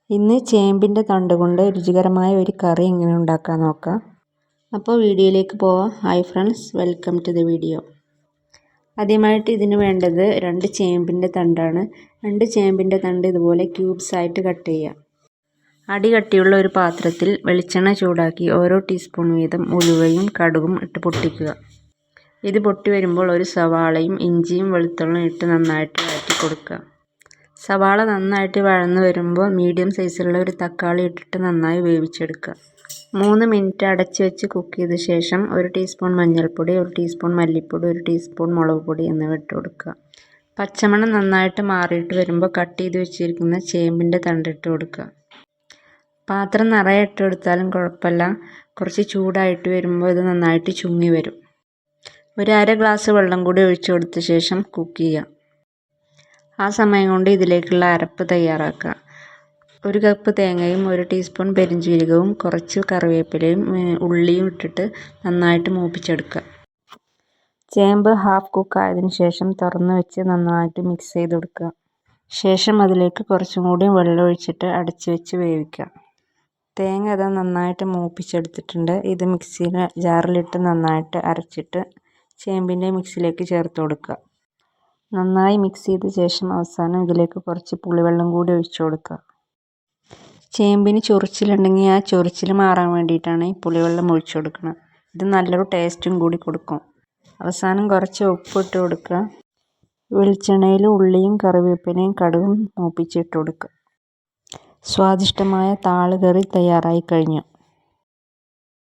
ഇന്ന് ചേമ്പിൻ്റെ തണ്ട് കൊണ്ട് രുചികരമായ ഒരു കറി എങ്ങനെ ഉണ്ടാക്കാൻ നോക്കാം. അപ്പോൾ വീഡിയോയിലേക്ക് പോവാം. Hi friends, welcome to the video. ആദ്യമായിട്ട് ഇതിന് വേണ്ടത് 2 ചേമ്പിൻ്റെ തണ്ടാണ്. 2 ചേമ്പിൻ്റെ തണ്ട് ഇതുപോലെ ക്യൂബ്സ് ആയിട്ട് കട്ട് ചെയ്യുക. അടി കട്ടിയുള്ള ഒരു പാത്രത്തിൽ വെളിച്ചെണ്ണ ചൂടാക്കി ഓരോ ടീസ്പൂൺ വീതം ഉലുവയും കടുകും ഇട്ട് പൊട്ടിക്കുക. ഇത് പൊട്ടി വരുമ്പോൾ ഒരു സവാളയും ഇഞ്ചിയും വെളുത്തുള്ളിയും ഇട്ട് നന്നായിട്ട് വഴറ്റി കൊടുക്കുക. സവാള നന്നായിട്ട് വഴന്നു വരുമ്പോൾ മീഡിയം സൈസിലുള്ള ഒരു തക്കാളി ഇട്ടിട്ട് നന്നായി വേവിച്ചെടുക്കുക. 3 മിനിറ്റ് അടച്ചു വെച്ച് കുക്ക് ചെയ്ത ശേഷം 1 ടീസ്പൂൺ മഞ്ഞൾപ്പൊടി, 1 ടീസ്പൂൺ മല്ലിപ്പൊടി, 1 ടീസ്പൂൺ മുളക് പൊടി എന്നിവ ഇട്ട് കൊടുക്കുക. പച്ചമണം നന്നായിട്ട് മാറിയിട്ട് വരുമ്പോൾ കട്ട് ചെയ്ത് വെച്ചിരിക്കുന്ന ചേമ്പിൻ്റെ തണ്ടിട്ട് കൊടുക്കുക. പാത്രം നിറയെ ഇട്ട് കൊടുത്താലും കുഴപ്പമില്ല. കുറച്ച് ചൂടായിട്ട് വരുമ്പോൾ ഇത് നന്നായിട്ട് ചുങ്ങി വരും. ഒരു അര ഗ്ലാസ് വെള്ളം കൂടി ഒഴിച്ചു കൊടുത്ത ശേഷം കുക്ക് ചെയ്യുക. ആ സമയം കൊണ്ട് ഇതിലേക്കുള്ള അരപ്പ് തയ്യാറാക്കുക. 1 കപ്പ് തേങ്ങയും 1 ടീസ്പൂൺ പെരിഞ്ജീരകവും കുറച്ച് കറിവേപ്പിലയും ഉള്ളിയും ഇട്ടിട്ട് നന്നായിട്ട് മൂപ്പിച്ചെടുക്കുക. ചേമ്പ് ഹാഫ് കുക്ക് ആയതിനു ശേഷം തുറന്ന് വെച്ച് നന്നായിട്ട് മിക്സ് ചെയ്ത് കൊടുക്കുക. ശേഷം അതിലേക്ക് കുറച്ചും കൂടി വെള്ളം ഒഴിച്ചിട്ട് അടച്ചു വെച്ച് വേവിക്കുക. തേങ്ങ അത് നന്നായിട്ട് മൂപ്പിച്ചെടുത്തിട്ടുണ്ട്. ഇത് മിക്സിയുടെ ജാറിലിട്ട് നന്നായിട്ട് അരച്ചിട്ട് ചേമ്പിൻ്റെ മിക്സിയിലേക്ക് ചേർത്ത് കൊടുക്കുക. നന്നായി മിക്സ് ചെയ്ത ശേഷം അവസാനം ഇതിലേക്ക് കുറച്ച് പുളിവെള്ളം കൂടി ഒഴിച്ചു കൊടുക്കുക. ചേമ്പിന് ചൊറിച്ചിലുണ്ടെങ്കിൽ ആ ചൊറിച്ചിൽ മാറാൻ വേണ്ടിയിട്ടാണ് ഈ പുളിവെള്ളം ഒഴിച്ചു കൊടുക്കുന്നത്. ഇത് നല്ലൊരു ടേസ്റ്റും കൂടി കൊടുക്കും. അവസാനം കുറച്ച് ഉപ്പിട്ട് കൊടുക്കുക. വെളിച്ചെണ്ണയിൽ ഉള്ളിയും കറിവേപ്പിലയും കടുകും മൂപ്പിച്ചിട്ട് കൊടുക്കുക. സ്വാദിഷ്ടമായ താളുകറി തയ്യാറായി കഴിഞ്ഞു.